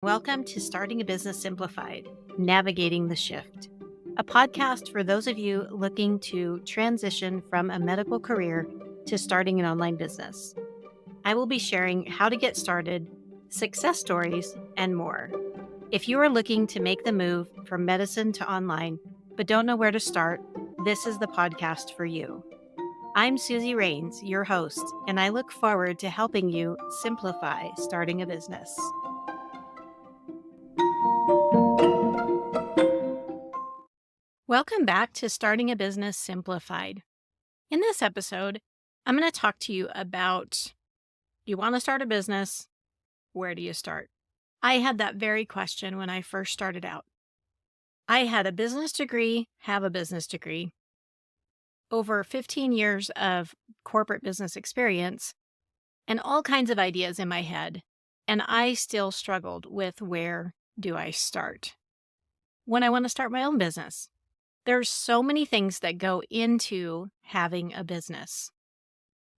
Welcome to Starting a Business Simplified, Navigating the Shift, a podcast for those of you looking to transition from a medical career to starting an online business. I will be sharing how to get started, success stories, and more. If you are looking to make the move from medicine to online, but don't know where to start, this is the podcast for you. I'm Suzy Wraines, your host, and I look forward to helping you simplify starting a business. Welcome back to Starting a Business Simplified. In this episode, I'm going to talk to you about, you want to start a business, where do you start? I had that very question when I first started out. I had a business degree, have a business degree, over 15 years of corporate business experience, and all kinds of ideas in my head, and I still struggled with where do I start when I want to start my own business. There's so many things that go into having a business.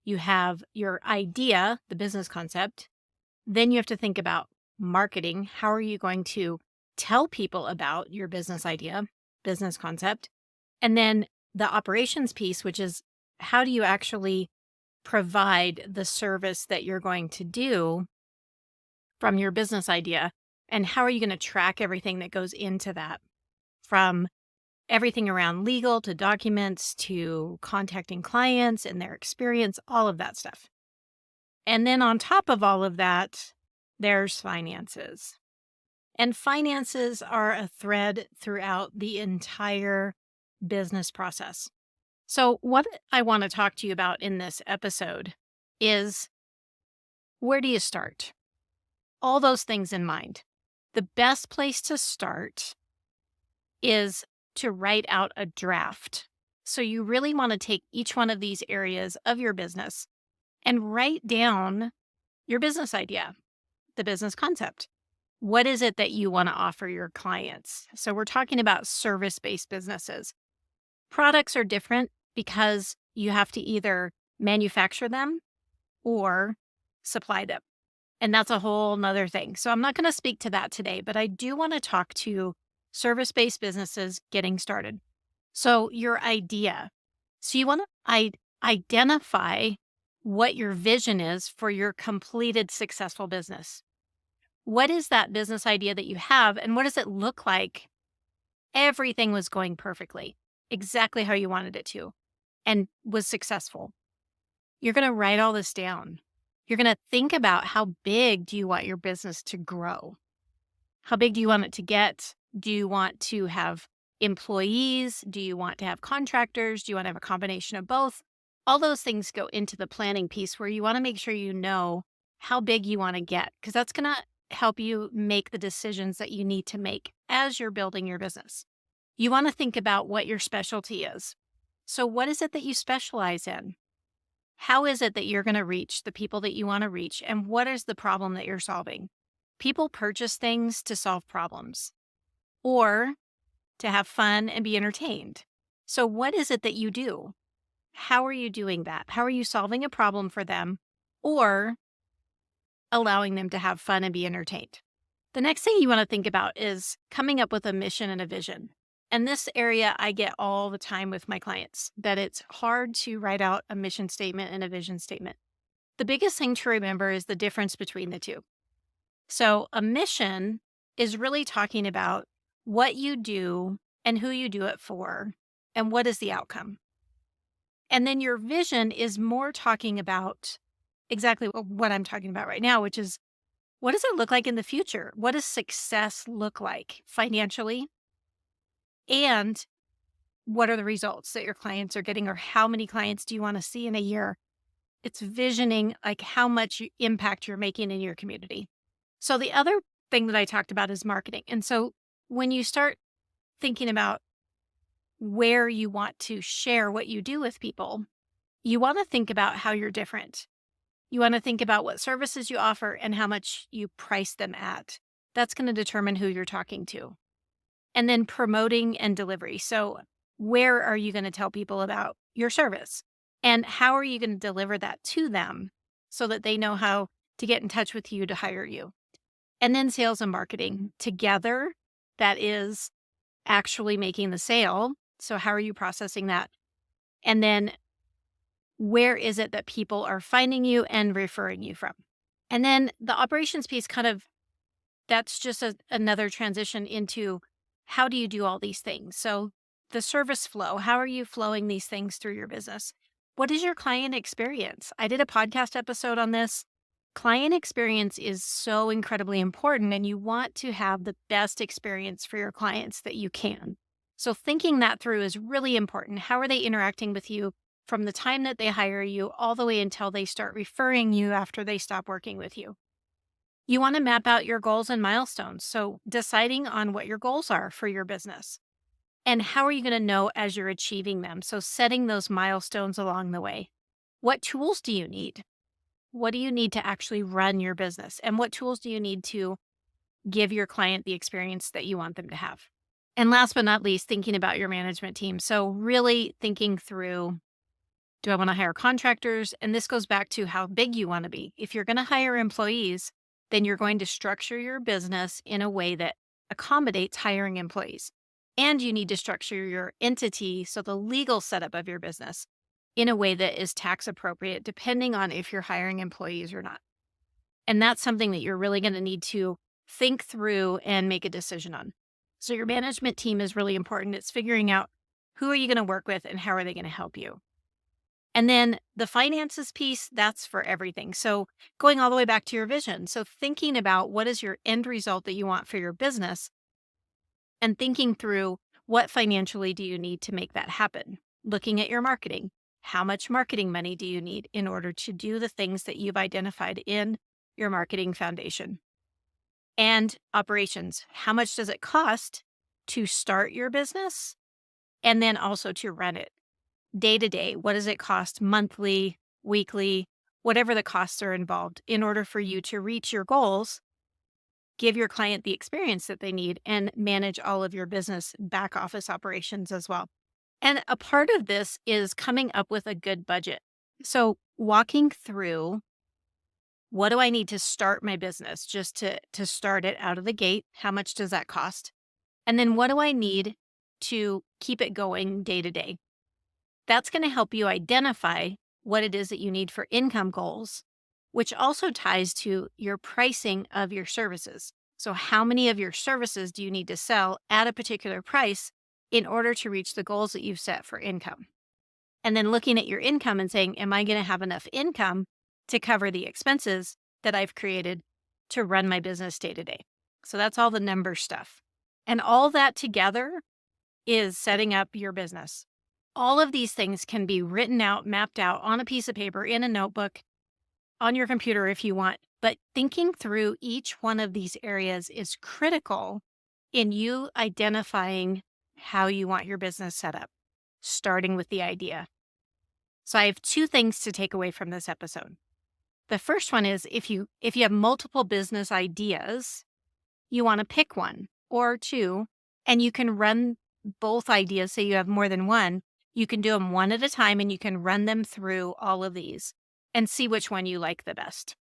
You have your idea, the business concept. Then you have to think about marketing. How are you going to tell people about your business idea, business concept? And then the operations piece, which is how do you actually provide the service that you're going to do from your business idea? And how are you going to track everything that goes into that, from everything around legal to documents to contacting clients and their experience, all of that stuff. And then on top of all of that, there's finances. And finances are a thread throughout the entire business process. So what I want to talk to you about in this episode is, where do you start? All those things in mind. The best place to start is to write out a draft. So you really want to take each one of these areas of your business and write down your business idea, the business concept. What is it that you want to offer your clients? So we're talking about service-based businesses. Products are different because you have to either manufacture them or supply them. And that's a whole nother thing. So I'm not going to speak to that today, but I do want to talk to service-based businesses getting started. So your idea. So you want to identify what your vision is for your completed successful business. What is that business idea that you have, and what does it look like? Everything was going perfectly, exactly how you wanted it to, and was successful. You're going to write all this down. You're going to think about how big do you want your business to grow? How big do you want it to get? Do you want to have employees? Do you want to have contractors? Do you want to have a combination of both? All those things go into the planning piece where you want to make sure you know how big you want to get, because that's going to help you make the decisions that you need to make as you're building your business. You want to think about what your specialty is. So what is it that you specialize in? How is it that you're going to reach the people that you want to reach? And what is the problem that you're solving? People purchase things to solve problems or to have fun and be entertained. So what is it that you do? How are you doing that? How are you solving a problem for them or allowing them to have fun and be entertained? The next thing you want to think about is coming up with a mission and a vision. And this area I get all the time with my clients, that it's hard to write out a mission statement and a vision statement. The biggest thing to remember is the difference between the two. So a mission is really talking about what you do and who you do it for and what is the outcome. And then your vision is more talking about exactly what I'm talking about right now, which is, what does it look like in the future? What does success look like financially? And what are the results that your clients are getting, or how many clients do you want to see in a year? It's visioning like how much impact you're making in your community. So the other thing that I talked about is marketing. And so when you start thinking about where you want to share what you do with people, you want to think about how you're different. You want to think about what services you offer and how much you price them at. That's going to determine who you're talking to. And then promoting and delivery. So where are you going to tell people about your service? And how are you going to deliver that to them so that they know how to get in touch with you to hire you? and then sales and marketing. Together, that is actually making the sale. So, how are you processing that? And then, where is it that people are finding you and referring you from? And then the operations piece that's just another transition into how do you do all these things? So, the service flow, how are you flowing these things through your business? What is your client experience? I did a podcast episode on this. Client experience is so incredibly important, and you want to have the best experience for your clients that you can. So, thinking that through is really important. How are they interacting with you from the time that they hire you all the way until they start referring you after they stop working with you? You want to map out your goals and milestones. So, deciding on what your goals are for your business and how are you going to know as you're achieving them? So, setting those milestones along the way. What tools do you need? What do you need to actually run your business? And what tools do you need to give your client the experience that you want them to have? And last but not least, thinking about your management team. So, really thinking through, do I want to hire contractors? And this goes back to how big you want to be. If you're going to hire employees, then you're going to structure your business in a way that accommodates hiring employees. And you need to structure your entity, so the legal setup of your business, in a way that is tax appropriate, depending on if you're hiring employees or not. And that's something that you're really going to need to think through and make a decision on. So your management team is really important. It's figuring out who are you going to work with and how are they going to help you. And then the finances piece, that's for everything. So going all the way back to your vision. So thinking about what is your end result that you want for your business and thinking through what financially do you need to make that happen. Looking at your marketing. How much marketing money do you need in order to do the things that you've identified in your marketing foundation? And operations. How much does it cost to start your business and then also to run it? Day to day, what does it cost monthly, weekly, whatever the costs are involved in order for you to reach your goals, give your client the experience that they need, and manage all of your business back office operations as well. And a part of this is coming up with a good budget. So walking through, what do I need to start my business just to start it out of the gate? How much does that cost? And then what do I need to keep it going day to day? That's going to help you identify what it is that you need for income goals, which also ties to your pricing of your services. So how many of your services do you need to sell at a particular price in order to reach the goals that you've set for income? And then looking at your income and saying, am I going to have enough income to cover the expenses that I've created to run my business day to day? So that's all the number stuff. And all that together is setting up your business. All of these things can be written out, mapped out on a piece of paper, in a notebook, on your computer if you want. But thinking through each one of these areas is critical in you identifying how you want your business set up, starting with the idea. So I have two things to take away from this episode. The first one is if you have multiple business ideas, you want to pick one or two, and you can run both ideas. So you have more than one. You can do them one at a time and you can run them through all of these and see which one you like the best.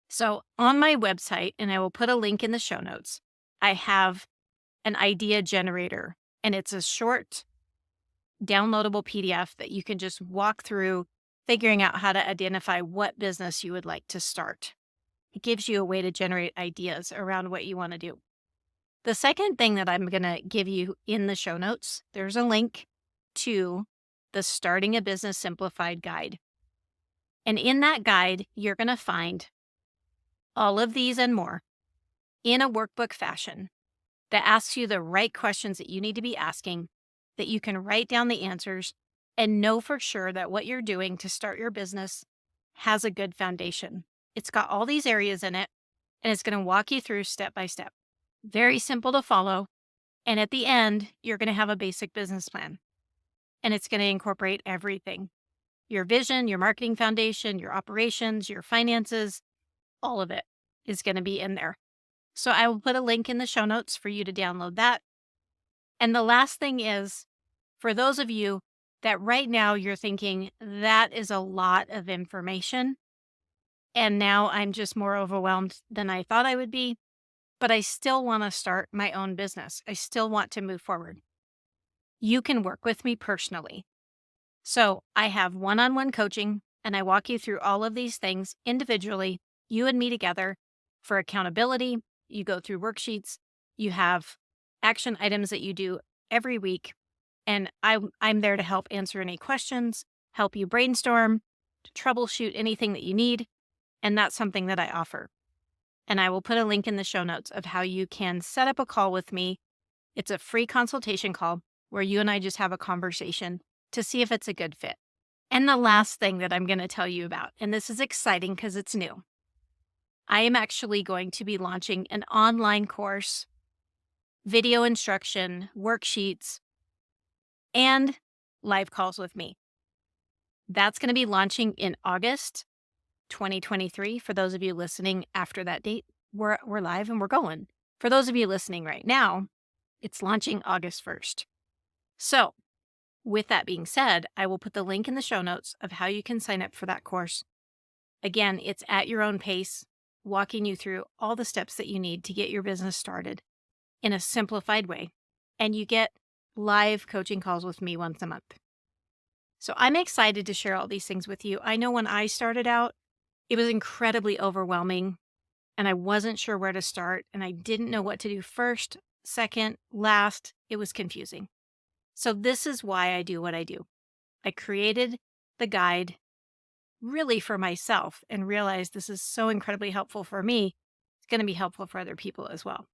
So on my website, and I will put a link in the show notes, I have an idea generator, and it's a short downloadable PDF that you can just walk through figuring out how to identify what business you would like to start. It gives you a way to generate ideas around what you want to do. The second thing that I'm going to give you in the show notes, there's a link to the Starting a Business Simplified guide. And in that guide, you're going to find all of these and more in a workbook fashion that asks you the right questions that you need to be asking, that you can write down the answers and know for sure that what you're doing to start your business has a good foundation. It's got all these areas in it, and it's going to walk you through step by step. Very simple to follow. And at the end, you're going to have a basic business plan. And it's going to incorporate everything. Your vision, your marketing foundation, your operations, your finances, all of it is going to be in there. So I will put a link in the show notes for you to download that. And the last thing is, for those of you that right now you're thinking, that is a lot of information, and now I'm just more overwhelmed than I thought I would be, but I still want to start my own business. I still want to move forward. You can work with me personally. So I have one-on-one coaching, and I walk you through all of these things individually, you and me together for accountability. You go through worksheets. You have action items that you do every week. And I'm there to help answer any questions, help you brainstorm, to troubleshoot anything that you need. And that's something that I offer. And I will put a link in the show notes of how you can set up a call with me. It's a free consultation call where you and I just have a conversation to see if it's a good fit. And the last thing that I'm going to tell you about, and this is exciting because it's new, I am actually going to be launching an online course, video instruction, worksheets, and live calls with me. That's going to be launching in August 2023. For those of you listening after that date, we're live and we're going. For those of you listening right now, it's launching August 1st. So with that being said, I will put the link in the show notes of how you can sign up for that course. Again, it's at your own pace, walking you through all the steps that you need to get your business started in a simplified way. And you get live coaching calls with me once a month. So I'm excited to share all these things with you. I know when I started out, it was incredibly overwhelming and I wasn't sure where to start and I didn't know what to do first, second, last. It was confusing. So this is why I do what I do. I created the guide really for myself and realized this is so incredibly helpful for me. It's going to be helpful for other people as well.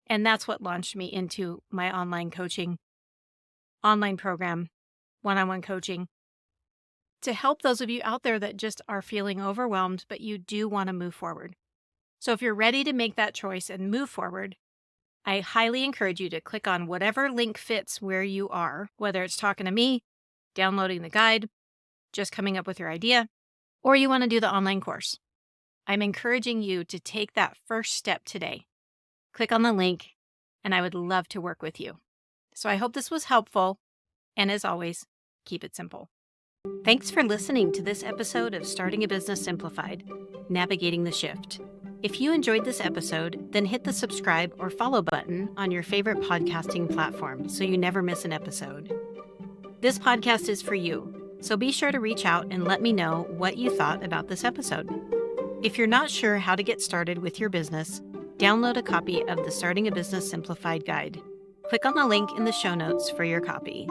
And that's what launched me into my online coaching, online program, one-on-one coaching, to help those of you out there that just are feeling overwhelmed, but you do want to move forward. So if you're ready to make that choice and move forward, I highly encourage you to click on whatever link fits where you are, whether it's talking to me, downloading the guide, just coming up with your idea, or you want to do the online course. I'm encouraging you to take that first step today. Click on the link, and I would love to work with you. So I hope this was helpful, and as always, keep it simple. Thanks for listening to this episode of Starting a Business Simplified, Navigating the Shift. If you enjoyed this episode, then hit the subscribe or follow button on your favorite podcasting platform so you never miss an episode. This podcast is for you, so be sure to reach out and let me know what you thought about this episode. If you're not sure how to get started with your business, download a copy of the Starting a Business Simplified guide. Click on the link in the show notes for your copy.